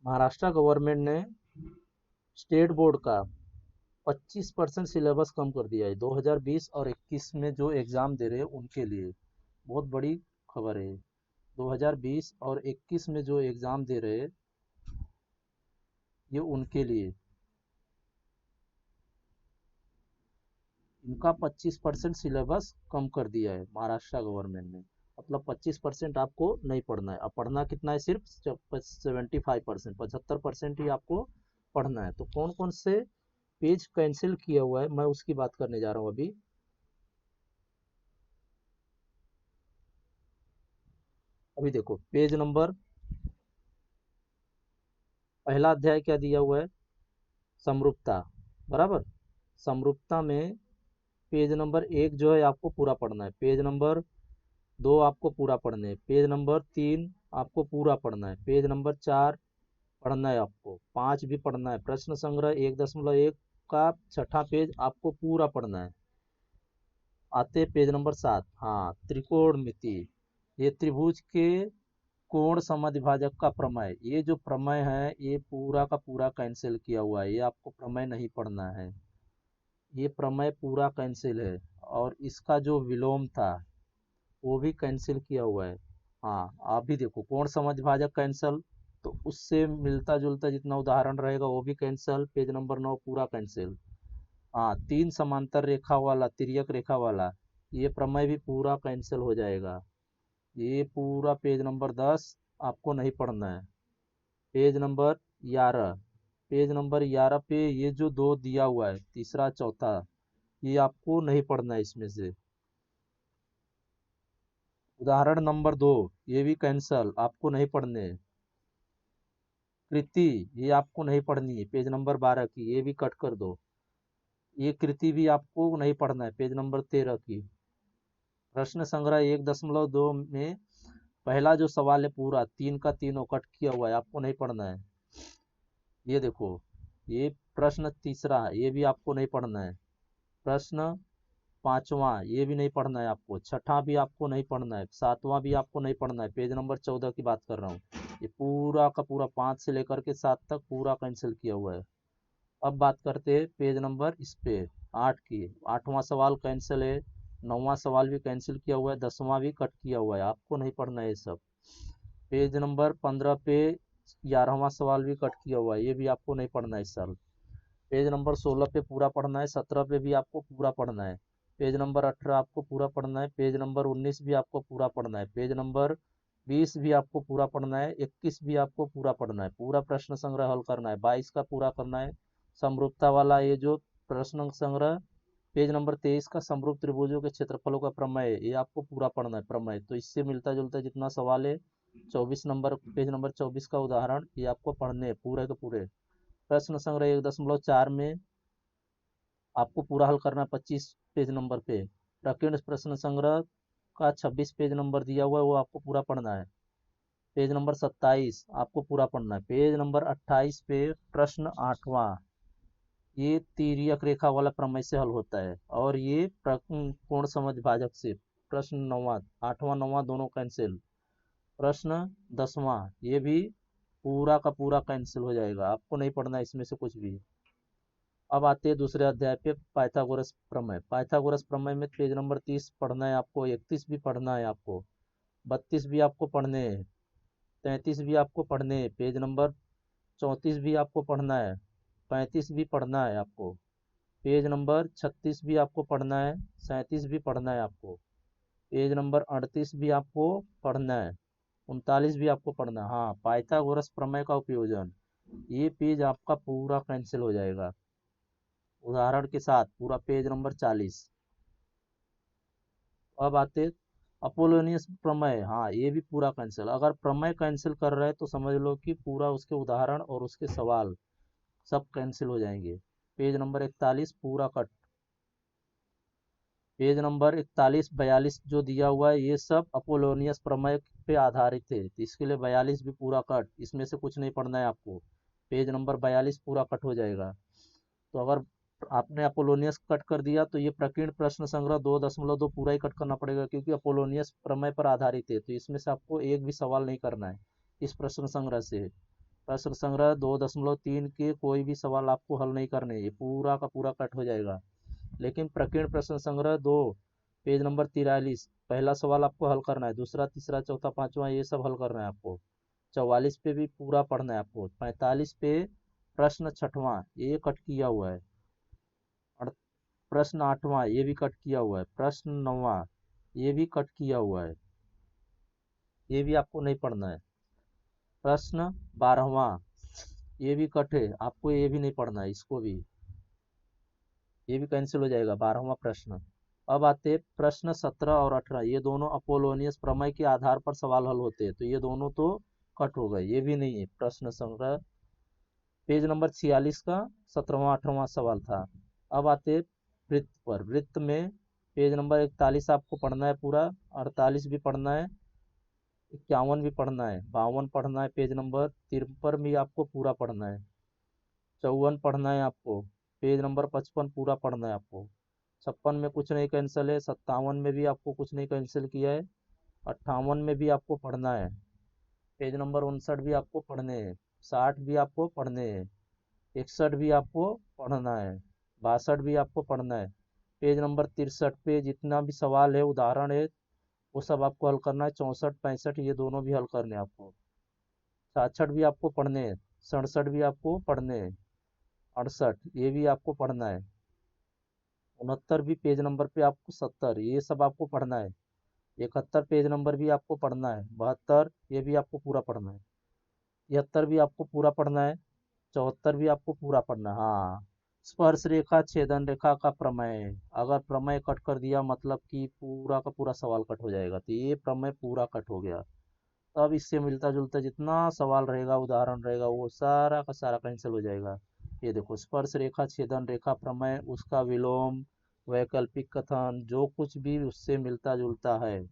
Maharashtra government ने state board का 25% syllabus कम कर दिया है 2020 और 21 में जो एग्ज़ाम दे रहे हैं उनके लिए। बहुत बड़ी खबर है। 2020 और 21 में जो एग्ज़ाम दे रहे हैं ये उनके लिए इनका 25% सिलेबस कम कर दिया है महाराष्ट्र गवर्नमेंट ने। मतलब 25% आपको नहीं पढ़ना है। अब पढ़ना कितना है? सिर्फ 75%, 75% ही आपको पढ़ना है। तो कौन कौन से पेज कैंसिल किया हुआ है मैं उसकी बात करने जा रहा हूँ अभी। अभी देखो पेज नंबर, पहला अध्याय क्या दिया हुआ है? समरूपता, बराबर। समरूपता में पेज नंबर 1 जो है आपको पूरा पढ़ना है, पेज नंबर 2 आपको पूरा पढ़ना है, पेज नंबर 3 आपको पूरा पढ़ना है, पेज नंबर 4 पढ़ना है, आपको 5 भी पढ़ना है। प्रश्न संग्रह 1.1 का छठा पेज आपको पूरा पढ़ना है। आते पेज नंबर 7, हाँ, त्रिकोणमिति। ये त्रिभुज के कोण समद्विभाजक का प्रमेय, ये जो प्रमेय है ये पूरा का पूरा कैंसिल किया हुआ है। ये आपको प्रमेय नहीं पढ़ना है, ये प्रमेय पूरा कैंसिल है। और इसका जो विलोम था वो भी कैंसिल किया हुआ है। हाँ, आप भी देखो कोण समद्विभाजक कैंसल, तो उससे मिलता जुलता जितना उदाहरण रहेगा वो भी कैंसल। पेज नंबर 9 पूरा कैंसिल। हाँ, तीन समांतर रेखा वाला, तिर्यक रेखा वाला, ये प्रमेय भी पूरा कैंसिल हो जाएगा। ये पूरा पेज नंबर 10 आपको नहीं पढ़ना है। पेज नंबर 11, पेज नंबर 11 पे ये जो दो दिया हुआ है, तीसरा चौथा, ये आपको नहीं पढ़ना है इसमें से। उदाहरण नंबर 2 ये भी कैंसल, आपको नहीं पढ़ने। कृति, ये आपको नहीं पढ़नी है, पेज नंबर 12 की, ये भी कट कर दो। ये कृति भी आपको नहीं पढ़ना है, पेज नंबर 13 की। प्रश्न संग्रह 1.2 में पहला जो सवाल है पूरा 3 का 3 कट किया हुआ है, आपको नहीं पढ़ना है। ये देखो, ये प्रश्न तीसरा है, ये भी आपको नहीं पढ़ना है। प्रश्न पांचवा ये भी नहीं पढ़ना है आपको। छठा भी आपको नहीं पढ़ना है, सातवां भी आपको नहीं पढ़ना है। पेज नंबर 14 की बात कर रहा हूँ। ये पूरा का पूरा 5 से लेकर के 7 तक पूरा कैंसिल किया हुआ है। अब बात करते हैं पेज नंबर इस पे 8 की। 8वां सवाल कैंसिल है, 9वां सवाल भी कैंसिल किया हुआ है, 10वां भी कट किया हुआ है, आपको नहीं पढ़ना है ये सब। पेज नंबर 15 पे 11वां सवाल भी कट किया हुआ है, ये भी आपको नहीं पढ़ना है इस साल। पेज नंबर 16 पे पूरा पढ़ना है, 17 पे भी आपको पूरा पढ़ना है, पेज नंबर 18 आपको पूरा पढ़ना है, पेज नंबर 19 भी आपको पूरा पढ़ना है, पेज नंबर 20 भी आपको पूरा पढ़ना है, 21 भी आपको पूरा पढ़ना है। पूरा प्रश्न संग्रह हल करना है, 22 का पूरा करना है। समरूपता वाला ये जो प्रश्न संग्रह, पेज नंबर 23 का समरूप त्रिभुजों के क्षेत्रफलों का प्रमेय है, ये आपको पूरा पढ़ना है प्रमेय। तो इससे मिलता जुलता जितना सवाल है 24 नंबर, पेज नंबर 24 का उदाहरण, ये आपको पढ़ने हैं पूरे के पूरे। प्रश्न संग्रह 1.4 में आपको पूरा हल करना है 25 पेज नंबर पे। प्रकीर्ण प्रश्न संग्रह का 26 पेज नंबर दिया हुआ है, वो आपको पूरा पढ़ना है। पेज नंबर 27 आपको पूरा पढ़ना है। पेज नंबर 28 पे प्रश्न 8वां, ये तिर्यक रेखा वाला प्रमेय से हल होता है, और ये कोण समद्विभाजक से। प्रश्न 9वां, 8वां 9वां दोनों कैंसिल। प्रश्न 10वां ये भी पूरा का पूरा कैंसिल हो जाएगा, आपको नहीं पढ़ना है इसमें से कुछ भी। अब आते हैं दूसरे अध्याय पे, पाइथागोरस प्रमेय। पाइथागोरस प्रमेय में पेज नंबर 30 पढ़ना है आपको, 31 भी पढ़ना है आपको, 32 भी आपको पढ़ने हैं, 33 भी आपको पढ़ने हैं, पेज नंबर 34 भी आपको पढ़ना है, 35 भी पढ़ना है आपको, पेज नंबर 36 भी आपको पढ़ना है, 37 भी पढ़ना है आपको, पेज नंबर 38 भी आपको पढ़ना है, 39 भी आपको पढ़ना है। हाँ, पाइथागोरस प्रमेय का उपयोजन, ये पेज आपका पूरा कैंसिल हो जाएगा उदाहरण के साथ, पूरा पेज नंबर 40। अब आते अपोलोनियस प्रमेय, हाँ, ये भी पूरा कैंसिल। अगर प्रमेय कैंसिल कर रहे हैं तो समझ लो कि पूरा उसके उदाहरण और उसके सवाल सब कैंसिल हो जाएंगे। पेज नंबर 41 पूरा कट। पेज नंबर 41 42 जो दिया हुआ है ये सब अपोलोनियस प्रमेय पे आधारित है, तो इसके लिए 42 भी पूरा कट, इसमें से कुछ नहीं पढ़ना है आपको। पेज नंबर 42 पूरा कट हो जाएगा। तो अगर आपने अपोलोनियस कट कर दिया तो ये प्रकीर्ण प्रश्न संग्रह 2.2 पूरा ही कट करना पड़ेगा, क्योंकि अपोलोनियस प्रमेय पर आधारित है, तो इसमें से आपको एक भी सवाल नहीं करना है इस प्रश्न संग्रह से। प्रश्न संग्रह 2.3 के कोई भी सवाल आपको हल नहीं करने, ये पूरा का पूरा कट हो जाएगा। लेकिन प्रकीर्ण प्रश्न संग्रह 2 पेज नंबर 43, पहला सवाल आपको हल करना है, दूसरा तीसरा चौथा पांचवा ये सब हल करना है आपको। 44 पे भी पूरा पढ़ना है आपको। 45 पे प्रश्न छठवां ये कट किया हुआ है। प्रश्न आठवां ये भी कट किया हुआ है। प्रश्न नौवां ये भी कट किया हुआ है, ये भी आपको नहीं पढ़ना है। प्रश्न 12वां ये भी कट है, आपको ये भी नहीं पढ़ना है, इसको भी, ये भी कैंसिल हो जाएगा 12वां प्रश्न। अब आते प्रश्न 17 और 18, ये दोनों अपोलोनियस प्रमेय के आधार पर सवाल हल होते हैं, तो ये दोनों तो कट हो गए, ये भी नहीं है। प्रश्न संग्रह पेज नंबर 46 का 17वां 18वां सवाल था। अब आते वृत्त पर। वृत्त में पेज नंबर 41 आपको पढ़ना है पूरा, 48 भी पढ़ना है, 51 भी पढ़ना है, 52 पढ़ना है, पेज नंबर 53 भी आपको पूरा पढ़ना है, 54 पढ़ना है आपको, पेज नंबर 55 पूरा पढ़ना है आपको। 56 में कुछ नहीं कैंसिल है, 57 में भी आपको कुछ नहीं कैंसिल किया है, 58 में भी आपको पढ़ना है, पेज नंबर 59 भी आपको पढ़ने हैं, 60 भी आपको पढ़ने हैं, 61 भी आपको पढ़ना है, 62 भी आपको पढ़ना है। पेज नंबर 63 पे जितना भी सवाल है, उदाहरण है, वो सब आपको हल करना है। 64 65 ये दोनों भी हल करने हैं आपको। 66 भी आपको पढ़ने हैं, 67 भी आपको पढ़ने हैं, 68 ये भी आपको पढ़ना है, 69 भी पेज नंबर पे आपको, 70 ये सब आपको पढ़ना है, 71 पेज नंबर भी आपको पढ़ना है, 72 ये भी आपको पूरा पढ़ना है, 73 भी आपको पूरा पढ़ना है, 74 भी आपको पूरा पढ़ना है। हाँ, स्पर्श रेखा छेदन रेखा का प्रमेय, अगर प्रमेय कट कर दिया मतलब कि पूरा का पूरा सवाल कट हो जाएगा, तो ये प्रमेय पूरा कट हो गया। तो अब इससे मिलता जुलता जितना सवाल रहेगा, उदाहरण रहेगा, वो सारा का सारा कैंसिल हो जाएगा। ये देखो, स्पर्श रेखा छेदन रेखा प्रमेय, उसका विलोम, वैकल्पिक कथन, जो कुछ भी उससे मिलता जुलता है,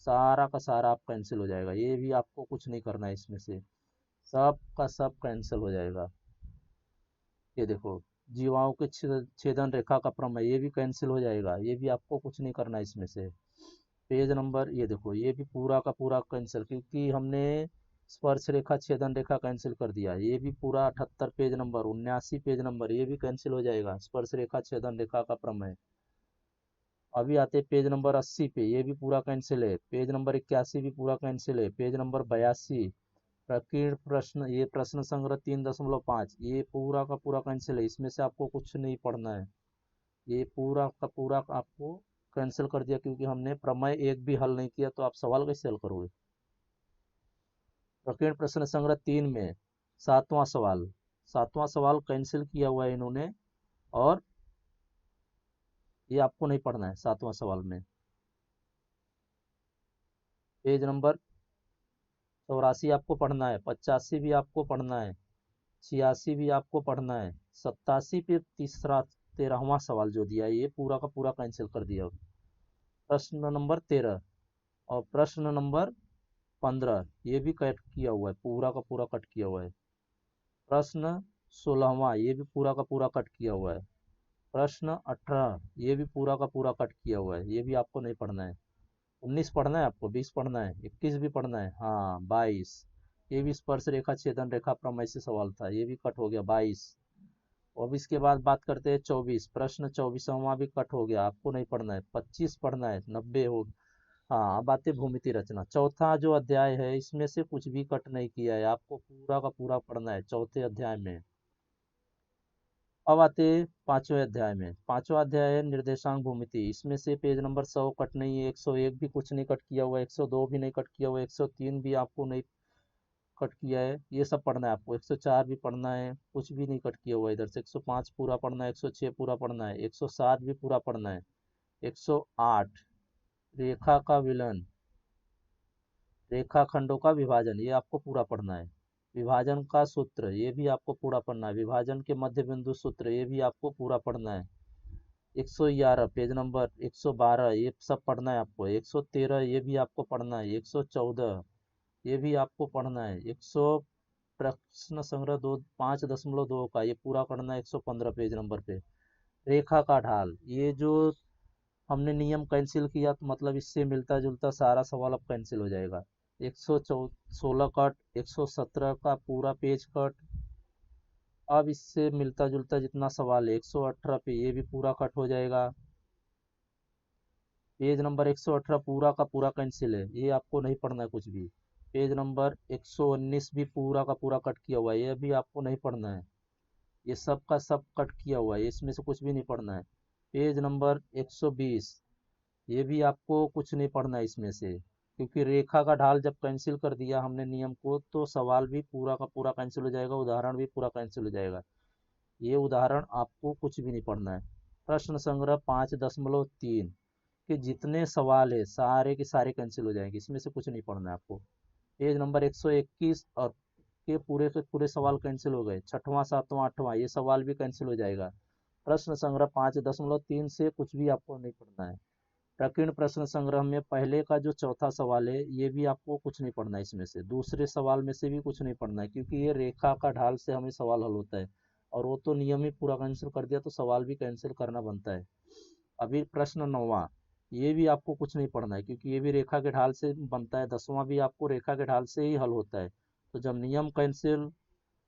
सारा का सारा आप कैंसिल हो जाएगा, ये भी आपको कुछ नहीं करना है, इसमें से सब का सब कैंसिल हो जाएगा। ये देखो, जीवाओं के छेदन रेखा का प्रमेय, ये भी कैंसिल हो जाएगा, ये भी आपको कुछ नहीं करना इसमें से। पेज नंबर ये देखो, ये भी पूरा का पूरा कैंसिल, क्योंकि हमने स्पर्श रेखा छेदन रेखा कैंसिल कर दिया। ये भी पूरा 78 पेज नंबर, 79 पेज नंबर, ये भी कैंसिल हो जाएगा, स्पर्श रेखा छेदन रेखा का प्रमेय। अभी आते पेज नंबर 80 पे, ये भी पूरा कैंसिल है। पेज नंबर 81 भी पूरा कैंसिल है। पेज नंबर 82 प्रकीर्ण प्रश्न, ये प्रश्न संग्रह 3.5 ये पूरा का पूरा कैंसिल है, इसमें से आपको कुछ नहीं पढ़ना है, ये पूरा का पूरा आपको कैंसिल कर दिया, क्योंकि हमने प्रमेय एक भी हल नहीं किया, तो आप सवाल कैसे हल करोगे। प्रकीर्ण प्रश्न संग्रह 3 में सातवां सवाल, सातवां सवाल कैंसिल किया हुआ है इन्होंने, और ये आपको नहीं पढ़ना है सातवां सवाल में। पेज नंबर 84 आपको पढ़ना है, 85 भी आपको पढ़ना है, 86 भी आपको पढ़ना है, 87 पे तीसरा 13वां सवाल जो दिया है, ये पूरा का पूरा कैंसिल कर दिया। प्रश्न नंबर 13 और प्रश्न नंबर 15 ये भी कट किया हुआ है, पूरा का पूरा कट किया हुआ है। प्रश्न 16वां ये भी पूरा का पूरा कट किया हुआ है। प्रश्न 18 ये भी पूरा का पूरा कट किया हुआ है, ये भी आपको नहीं पढ़ना है। 19 पढ़ना है आपको, 20 पढ़ना है, 21 भी पढ़ना है, हाँ 22 ये भी स्पर्श रेखा छेदन रेखा प्रमेय से सवाल था, ये भी कट हो गया 22। अब इसके बाद बात करते हैं 24, प्रश्न 24वां भी कट हो गया, आपको नहीं पढ़ना है। 25 पढ़ना है, 90 हो। हाँ, अब आते भूमिति रचना, चौथा जो अध्याय है, इसमें से कुछ भी कट नहीं किया है, आपको पूरा का पूरा पढ़ना है चौथे अध्याय में। अब आते पांचवें अध्याय में, पांचवा अध्याय है निर्देशांक भूमिति, इसमें से पेज नंबर 100 कट नहीं है, 101 भी कुछ नहीं कट किया हुआ है, 102 भी नहीं कट किया हुआ है, 103 भी आपको नहीं कट किया है, ये सब पढ़ना है आपको। 104 भी पढ़ना है, कुछ भी नहीं कट किया हुआ है इधर से। 105 पूरा पढ़ना है, 106 पूरा पढ़ना है, 107 भी पूरा पढ़ना है, 108 रेखा का विलन, रेखाखंडों का विभाजन, ये आपको पूरा पढ़ना है। विभाजन का सूत्र, ये भी आपको पूरा पढ़ना है। विभाजन के मध्य बिंदु सूत्र, ये भी आपको पूरा पढ़ना है। 111 पेज नंबर, 112 ये सब पढ़ना है आपको। 113 ये भी आपको पढ़ना है। 114 ये भी आपको पढ़ना है। 100 प्रश्न संग्रह 5.2 का ये पूरा करना है 115 पेज नंबर पे। रेखा का ढाल, ये जो हमने नियम कैंसिल किया, तो मतलब इससे मिलता जुलता सारा सवाल अब कैंसिल हो जाएगा। 116 कट, 117 का पूरा पेज कट। अब इससे मिलता जुलता जितना सवाल है 118 पे ये भी पूरा कट हो जाएगा। पेज नंबर 118 पूरा का पूरा कैंसिल है, ये आपको नहीं पढ़ना है कुछ भी। पेज नंबर 119 भी पूरा का पूरा कट किया हुआ है, ये भी आपको नहीं पढ़ना है। ये सब का सब कट किया हुआ है, इसमें से कुछ भी नहीं पढ़ना है। पेज नंबर 120 ये भी आपको कुछ नहीं पढ़ना है इसमें से, क्योंकि रेखा का ढाल जब कैंसिल कर दिया हमने नियम को तो सवाल भी पूरा का पूरा कैंसिल हो जाएगा, उदाहरण भी पूरा कैंसिल हो जाएगा। ये उदाहरण आपको कुछ भी नहीं पढ़ना है। प्रश्न संग्रह 5.3 के जितने सवाल है सारे के सारे कैंसिल हो जाएंगे, इसमें से कुछ नहीं पढ़ना है आपको। पेज नंबर 121 और के पूरे सवाल कैंसिल हो गए। छठवां सातवां आठवां ये सवाल भी कैंसिल हो जाएगा। प्रश्न संग्रह 5.3 से कुछ भी आपको नहीं पढ़ना है। प्रकीर्ण प्रश्न संग्रह में पहले का जो चौथा सवाल है ये भी आपको कुछ नहीं पढ़ना है इसमें से। दूसरे सवाल में से भी कुछ नहीं पढ़ना है, क्योंकि ये रेखा का ढाल से हमें सवाल हल होता है, और वो तो नियम ही पूरा कैंसिल कर दिया तो सवाल भी कैंसिल करना बनता है। अभी प्रश्न 9वां ये भी आपको कुछ नहीं पढ़ना है, क्योंकि ये भी रेखा के ढाल से बनता है। 10वां भी आपको रेखा के ढाल से ही हल होता है। तो जब नियम कैंसिल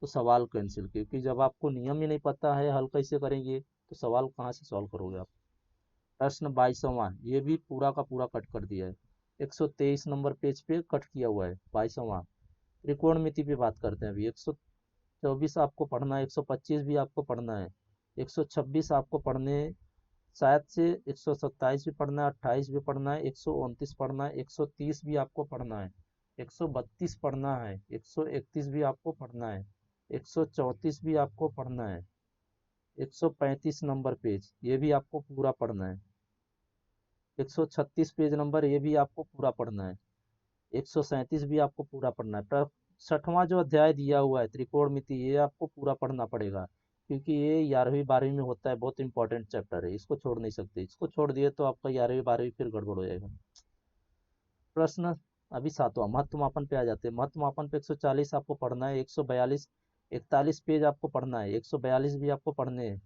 तो सवाल कैंसिल, क्योंकि जब आपको नियम ही नहीं पता है हल कैसे करेंगे तो सवाल कहाँ से सॉल्व करोगे आप। प्रश्न 22वां ये भी पूरा का पूरा कट कर दिया है। 123 नंबर पेज पे कट किया हुआ है 22वां। त्रिकोणमिति पे बात करते हैं अभी। 124 आपको पढ़ना है, 125 भी आपको पढ़ना है, 126 आपको पढ़ने शायद से, 127 भी पढ़ना है, 28 भी पढ़ना है, 129 पढ़ना है, 130 भी आपको पढ़ना है, 132 पढ़ना है, 131 भी आपको पढ़ना है, 134 भी आपको पढ़ना है, 135 नंबर पेज ये भी आपको पूरा पढ़ना है, 136 पेज नंबर ये भी आपको पूरा पढ़ना है, 137 भी आपको पूरा पढ़ना है। पर छठवां जो अध्याय दिया हुआ है त्रिकोणमिति ये आपको पूरा पढ़ना पड़ेगा, क्योंकि ये 11वीं 12वीं में होता है, बहुत इंपॉर्टेंट चैप्टर है, इसको छोड़ नहीं सकते। इसको छोड़ दिए तो आपका 11वीं 12वीं फिर गड़बड़ हो जाएगा। प्रश्न अभी 7वां महत्व मापन पे आ जाते हैं। महत्व मापन पे 140 आपको पढ़ना है, 142 41 पेज आपको पढ़ना है, 142 भी आपको पढ़ने हैं,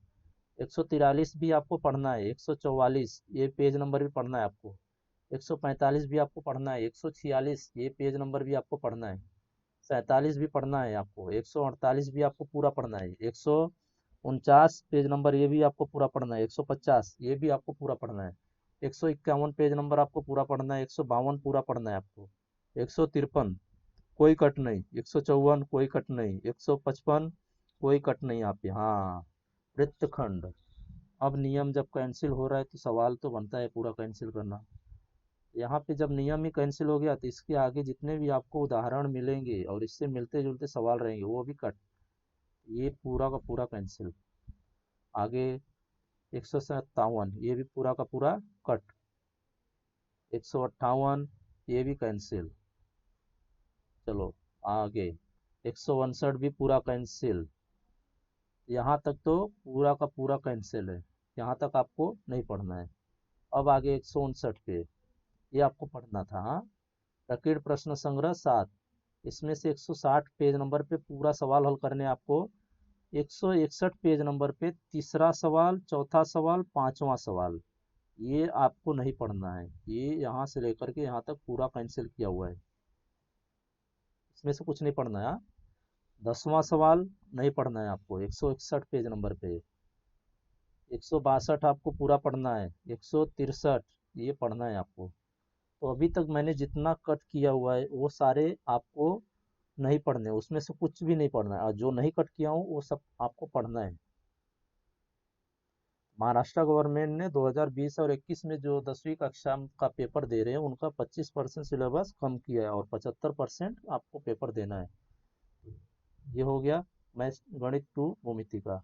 143 भी आपको पढ़ना है, 144 ये पेज नंबर भी पढ़ना है आपको, 145 भी आपको पढ़ना है, 146 ये पेज नंबर भी आपको पढ़ना है, 47 भी पढ़ना है आपको, 148 भी आपको पूरा पढ़ना है, 149 पेज नंबर ये भी आपको पूरा पढ़ना है, 150 ये भी आपको पूरा पढ़ना है, 151 पेज नंबर आपको पूरा पढ़ना है, 152 पूरा पढ़ना है आपको, 153 कोई कट नहीं, 154 कोई कट नहीं, 155 कोई कट नहीं यहाँ पे। हाँ, वृत्तखंड। अब नियम जब कैंसिल हो रहा है तो सवाल तो बनता है पूरा कैंसिल करना। यहाँ पे जब नियम ही कैंसिल हो गया तो इसके आगे जितने भी आपको उदाहरण मिलेंगे और इससे मिलते जुलते सवाल रहेंगे वो भी कट, ये पूरा का पूरा कैंसिल। आगे 157 ये भी पूरा का पूरा कट, 158 ये भी कैंसिल। चलो आगे 159 भी पूरा कैंसिल। यहाँ तक तो पूरा का पूरा कैंसिल है, यहाँ तक आपको नहीं पढ़ना है। अब आगे 159 पे ये आपको पढ़ना था। हाँ, प्रकीर्ण प्रश्न संग्रह 7 इसमें से 160 पेज नंबर पे पूरा सवाल हल करने आपको। 161 पेज नंबर पे तीसरा सवाल, चौथा सवाल, पांचवा सवाल ये आपको नहीं पढ़ना है, ये यहाँ से लेकर के यहाँ तक पूरा कैंसिल किया हुआ है, इसमें से कुछ नहीं पढ़ना है। 10वां सवाल नहीं पढ़ना है आपको 161 पेज नंबर पे। 162 आपको पूरा पढ़ना है, 163 ये पढ़ना है आपको। तो अभी तक मैंने जितना कट किया हुआ है वो सारे आपको नहीं पढ़ने, उसमें से कुछ भी नहीं पढ़ना है, और जो नहीं कट किया हूँ वो सब आपको पढ़ना है। महाराष्ट्र गवर्नमेंट ने 2020 और 21 में जो 10वीं कक्षा का पेपर दे रहे हैं उनका 25% सिलेबस कम किया है और 75% आपको पेपर देना है। ये हो गया मैथ गणित 2 भूमिति का।